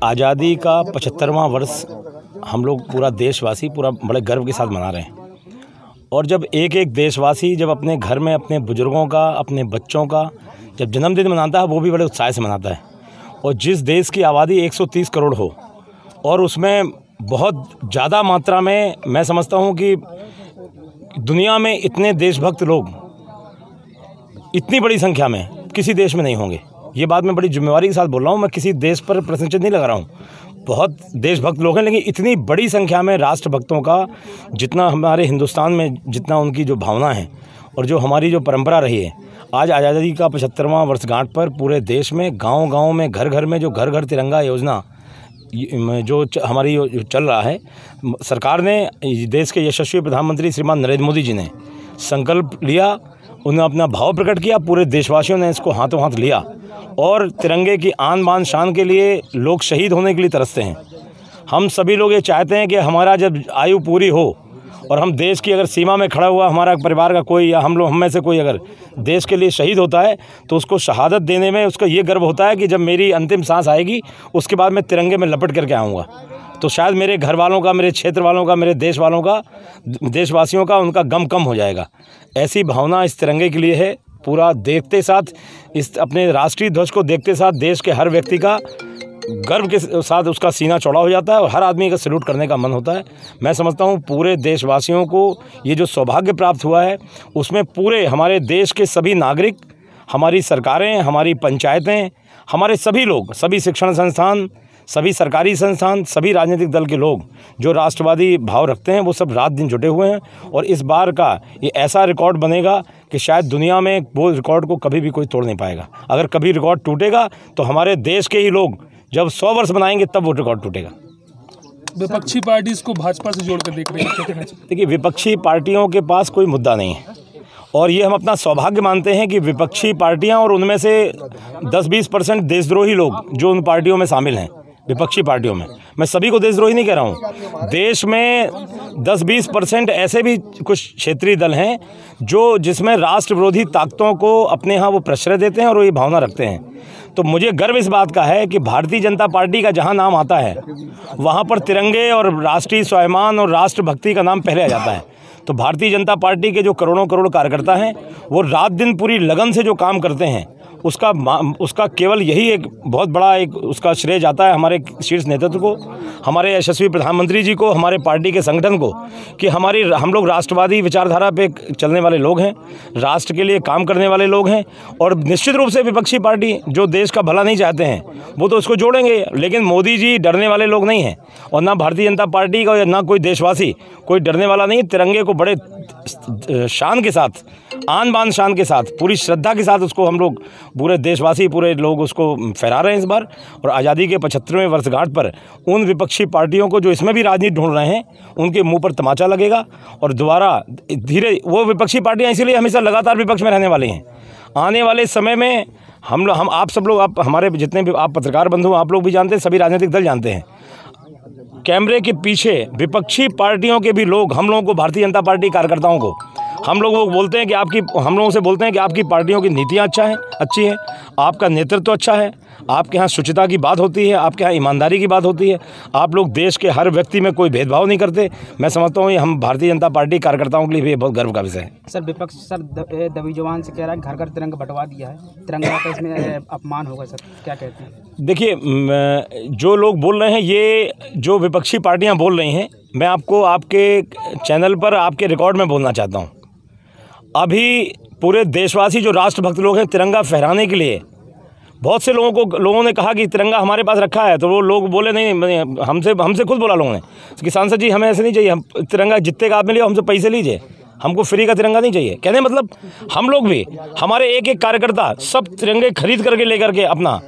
आज़ादी का 75वां वर्ष हम लोग पूरा देशवासी पूरा बड़े गर्व के साथ मना रहे हैं। और जब एक एक देशवासी जब अपने घर में अपने बुज़ुर्गों का, अपने बच्चों का जब जन्मदिन मनाता है, वो भी बड़े उत्साह से मनाता है। और जिस देश की आबादी 130 करोड़ हो और उसमें बहुत ज़्यादा मात्रा में, मैं समझता हूँ कि दुनिया में इतने देशभक्त लोग इतनी बड़ी संख्या में किसी देश में नहीं होंगे। ये बात मैं बड़ी जिम्मेवारी के साथ बोल रहा हूँ, मैं किसी देश पर प्रश्नचिन्ह नहीं लगा रहा हूँ। बहुत देशभक्त लोग हैं, लेकिन इतनी बड़ी संख्या में राष्ट्रभक्तों का जितना हमारे हिंदुस्तान में जितना उनकी जो भावना है और जो हमारी जो परंपरा रही है, आज आज़ादी का 75वां वर्षगांठ पर पूरे देश में गांव-गांव में घर घर में जो घर घर तिरंगा योजना जो हमारी चल रहा है, सरकार ने, देश के यशस्वी प्रधानमंत्री श्रीमान नरेंद्र मोदी जी ने संकल्प लिया, उन्होंने अपना भाव प्रकट किया, पूरे देशवासियों ने इसको हाथों हाथ लिया और तिरंगे की आन बान शान के लिए लोग शहीद होने के लिए तरसते हैं। हम सभी लोग ये चाहते हैं कि हमारा जब आयु पूरी हो और हम देश की अगर सीमा में खड़ा हुआ हमारा परिवार का कोई या हम में से कोई अगर देश के लिए शहीद होता है तो उसको शहादत देने में उसका ये गर्व होता है कि जब मेरी अंतिम सांस आएगी उसके बाद मैं तिरंगे में लपट करके आऊँगा, तो शायद मेरे घर वालों का, मेरे क्षेत्र वालों का, मेरे देश वालों का, देशवासियों का उनका गम कम हो जाएगा। ऐसी भावना इस तिरंगे के लिए है। पूरा देखते साथ, इस अपने राष्ट्रीय ध्वज को देखते साथ देश के हर व्यक्ति का गर्व के साथ उसका सीना चौड़ा हो जाता है और हर आदमी का सैल्यूट करने का मन होता है। मैं समझता हूँ पूरे देशवासियों को ये जो सौभाग्य प्राप्त हुआ है, उसमें पूरे हमारे देश के सभी नागरिक, हमारी सरकारें, हमारी पंचायतें, हमारे सभी लोग, सभी शिक्षण संस्थान, सभी सरकारी संस्थान, सभी राजनीतिक दल के लोग जो राष्ट्रवादी भाव रखते हैं, वो सब रात दिन जुटे हुए हैं। और इस बार का ये ऐसा रिकॉर्ड बनेगा कि शायद दुनिया में वो रिकॉर्ड को कभी भी कोई तोड़ नहीं पाएगा। अगर कभी रिकॉर्ड टूटेगा तो हमारे देश के ही लोग जब 100 वर्ष बनाएंगे तब वो रिकॉर्ड टूटेगा। विपक्षी पार्टी इसको भाजपा से जोड़कर देख रही है। देखिए, विपक्षी पार्टियों के पास कोई मुद्दा नहीं है और ये हम अपना सौभाग्य मानते हैं कि विपक्षी पार्टियां और उनमें से 10-20% देशद्रोही लोग जो उन पार्टियों में शामिल हैं, विपक्षी पार्टियों में, मैं सभी को देशद्रोही नहीं कह रहा हूँ, देश में 10-20% ऐसे भी कुछ क्षेत्रीय दल हैं जो जिसमें राष्ट्र विरोधी ताकतों को अपने यहाँ वो प्रश्रय देते हैं और वो ये भावना रखते हैं। तो मुझे गर्व इस बात का है कि भारतीय जनता पार्टी का जहाँ नाम आता है वहाँ पर तिरंगे और राष्ट्रीय स्वाभिमान और राष्ट्रभक्ति का नाम पहले आ जाता है। तो भारतीय जनता पार्टी के जो करोड़ों करोड़ कार्यकर्ता हैं, वो रात दिन पूरी लगन से जो काम करते हैं, उसका केवल यही एक बहुत बड़ा एक उसका श्रेय जाता है हमारे शीर्ष नेतृत्व को, हमारे यशस्वी प्रधानमंत्री जी को, हमारे पार्टी के संगठन को, कि हम लोग राष्ट्रवादी विचारधारा पे चलने वाले लोग हैं, राष्ट्र के लिए काम करने वाले लोग हैं। और निश्चित रूप से विपक्षी पार्टी जो देश का भला नहीं चाहते हैं वो तो इसको जोड़ेंगे, लेकिन मोदी जी डरने वाले लोग नहीं हैं और ना भारतीय जनता पार्टी का ना कोई देशवासी कोई डरने वाला नहीं। तिरंगे को बड़े शान के साथ, आन बान शान के साथ, पूरी श्रद्धा के साथ उसको हम लोग पूरे देशवासी, पूरे लोग उसको फहरा रहे हैं इस बार। और आज़ादी के 75वें वर्षगांठ पर उन विपक्षी पार्टियों को जो इसमें भी राजनीति ढूंढ रहे हैं, उनके मुंह पर तमाचा लगेगा और दोबारा धीरे वो विपक्षी पार्टियां इसीलिए हमेशा लगातार विपक्ष में रहने वाली हैं। आने वाले समय में हम आप सब लोग, आप हमारे जितने भी आप पत्रकार बंधु, आप लोग भी जानते हैं, सभी राजनीतिक दल जानते हैं, कैमरे के पीछे विपक्षी पार्टियों के भी लोग हम लोगों को, भारतीय जनता पार्टी कार्यकर्ताओं को, हम लोग बोलते हैं कि हम लोगों से बोलते हैं कि आपकी पार्टियों की नीतियाँ अच्छी हैं, आपका नेतृत्व अच्छा है, आपके यहाँ शुचिता की बात होती है, आपके यहाँ ईमानदारी की बात होती है, आप लोग देश के हर व्यक्ति में कोई भेदभाव नहीं करते। मैं समझता हूँ ये हम भारतीय जनता पार्टी कार्यकर्ताओं के लिए भी बहुत गर्व का विषय है। सर, विपक्ष दबी जुबान से कह रहा है घर घर तिरंगा बंटवा दिया है, तिरंगा का इसमें अपमान होगा, सर क्या कहते हैं? देखिए, जो लोग बोल रहे हैं, ये जो विपक्षी पार्टियाँ बोल रही हैं, मैं आपको आपके चैनल पर आपके रिकॉर्ड में बोलना चाहता हूँ। अभी पूरे देशवासी जो राष्ट्रभक्त लोग हैं, तिरंगा फहराने के लिए बहुत से लोगों ने कहा कि तिरंगा हमारे पास रखा है, तो वो लोग बोले नहीं, हमसे खुद बोला लोगों ने कि सांसद जी हमें ऐसे नहीं चाहिए, हम तिरंगा जितने का आप मिले हमसे पैसे लीजिए, हमको फ्री का तिरंगा नहीं चाहिए। कहने मतलब हम लोग भी, हमारे एक एक कार्यकर्ता सब तिरंगे खरीद करके लेकर के अपना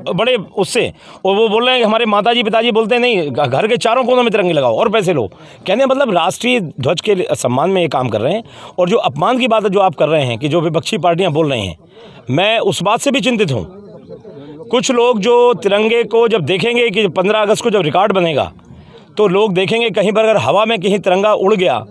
बड़े उससे, और वो बोल रहे हैं कि हमारे माताजी पिताजी बोलते हैं नहीं, घर के चारों कोनों में तिरंगे लगाओ और पैसे लो। कहने मतलब राष्ट्रीय ध्वज के सम्मान में ये काम कर रहे हैं। और जो अपमान की बात है जो आप कर रहे हैं कि जो विपक्षी पार्टियाँ बोल रही हैं, मैं उस बात से भी चिंतित हूँ। कुछ लोग जो तिरंगे को जब देखेंगे कि 15 अगस्त को जब रिकॉर्ड बनेगा, तो लोग देखेंगे कहीं पर अगर हवा में कहीं तिरंगा उड़ गया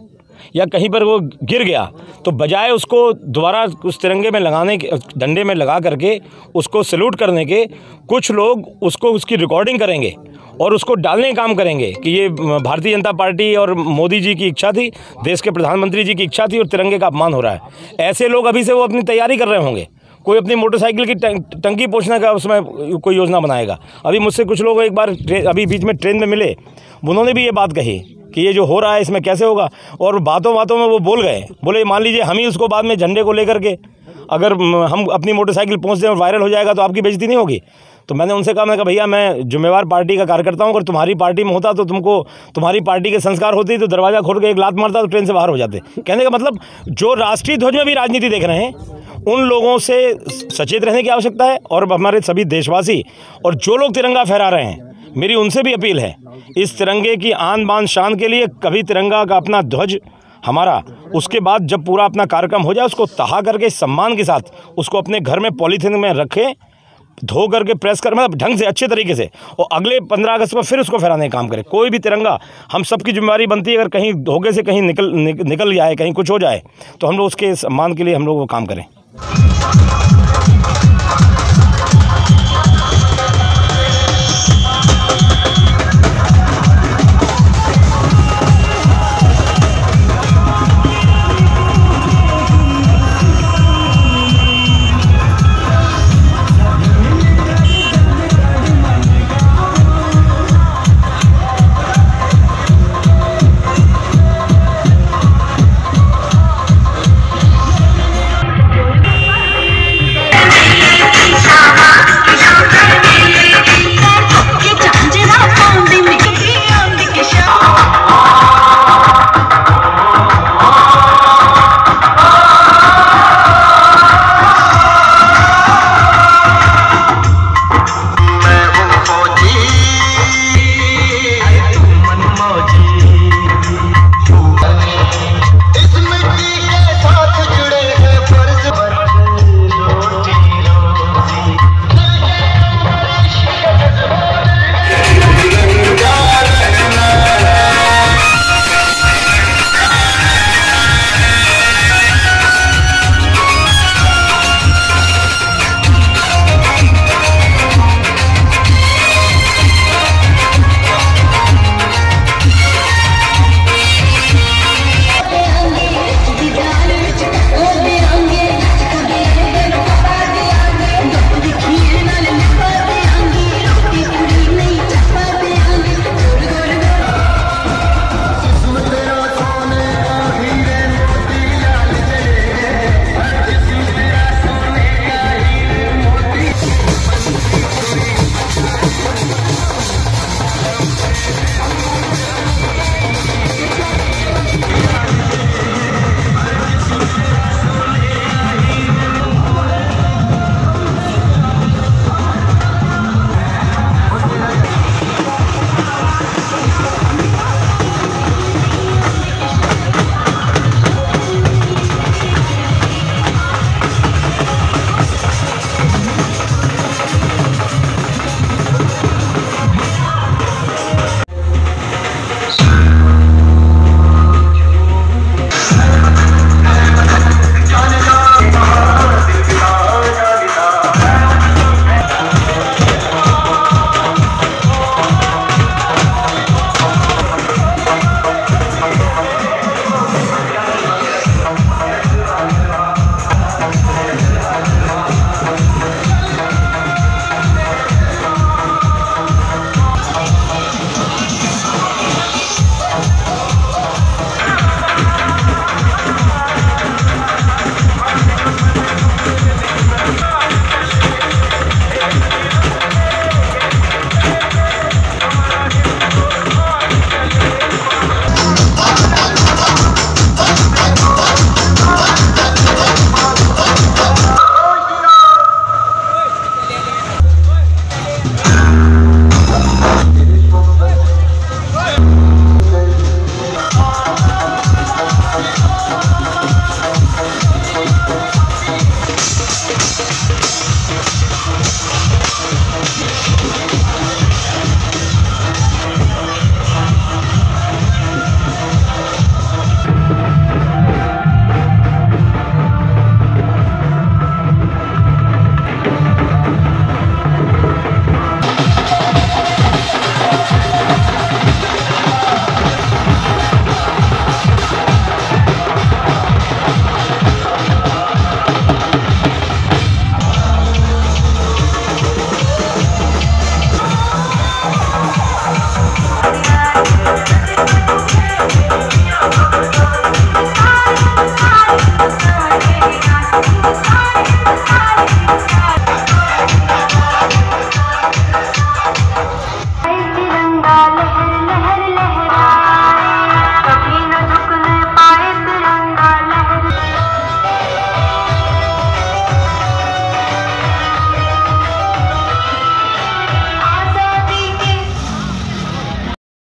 या कहीं पर वो गिर गया तो बजाय उसको दोबारा उस तिरंगे में लगाने के, डंडे में लगा करके उसको सैल्यूट करने के, कुछ लोग उसको उसकी रिकॉर्डिंग करेंगे और उसको डालने का काम करेंगे कि ये भारतीय जनता पार्टी और मोदी जी की इच्छा थी, देश के प्रधानमंत्री जी की इच्छा थी और तिरंगे का अपमान हो रहा है। ऐसे लोग अभी से वो अपनी तैयारी कर रहे होंगे। कोई अपनी मोटरसाइकिल की टंकी पोंछने का उसमें कोई योजना बनाएगा। अभी मुझसे कुछ लोग एक बार अभी बीच में ट्रेन में मिले, उन्होंने भी ये बात कही कि ये जो हो रहा है इसमें कैसे होगा, और बातों बातों में वो बोल गए, बोले मान लीजिए हम ही उसको बाद में झंडे को लेकर के अगर हम अपनी मोटरसाइकिल पहुँच दें और वायरल हो जाएगा तो आपकी बेइज्जती नहीं होगी। तो मैंने उनसे कहा, मैं कहा भैया मैं जिम्मेवार पार्टी का कार्यकर्ता हूँ, अगर तुम्हारी पार्टी में होता तो तुमको तुम्हारी पार्टी के संस्कार होती तो दरवाज़ा खोल के एक लात मारता तो ट्रेन से बाहर हो जाते। कहने का मतलब जो राष्ट्रीय ध्वज में भी राजनीति देख रहे हैं उन लोगों से सचेत रहने की आवश्यकता है। और हमारे सभी देशवासी और जो लोग तिरंगा फहरा रहे हैं, मेरी उनसे भी अपील है, इस तिरंगे की आन बान शान के लिए कभी तिरंगा का अपना ध्वज हमारा, उसके बाद जब पूरा अपना कार्यक्रम हो जाए उसको तहा करके सम्मान के साथ उसको अपने घर में पॉलीथीन में रखें, धो करके प्रेस कर, मतलब ढंग से अच्छे तरीके से, और अगले 15 अगस्त पर फिर उसको फहराने का काम करें। कोई भी तिरंगा हम सबकी जिम्मेदारी बनती है, अगर कहीं धोखे से कहीं निकल जाए, कहीं कुछ हो जाए तो हम लोग उसके सम्मान के लिए हम लोग वो काम करें।